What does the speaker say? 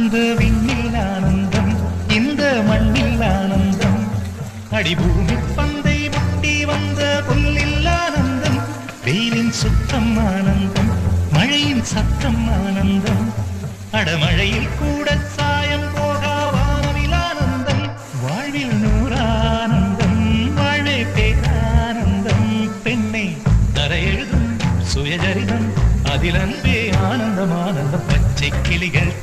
அந்த விண்ணில் ஆனந்தம், இந்த மண்ணில் ஆனந்தம், அடிபூமி பந்தை முட்டி வந்த புல்லில் ஆனந்தம், வெயிலின் சுத்தம் ஆனந்தம், மழையின் சத்தம் ஆனந்தம், அடமழையில் கூட சாயம் போகா வானவில் ஆனந்தம், வாழ்வில் நூறானந்தம், வாழ்வே பேரானந்தம், பெண்ணை தரையெழுதும் சுயஜரிதம், அதில் அன்பே ஆனந்தம், ஆனந்தம், பச்சை கிளிகள்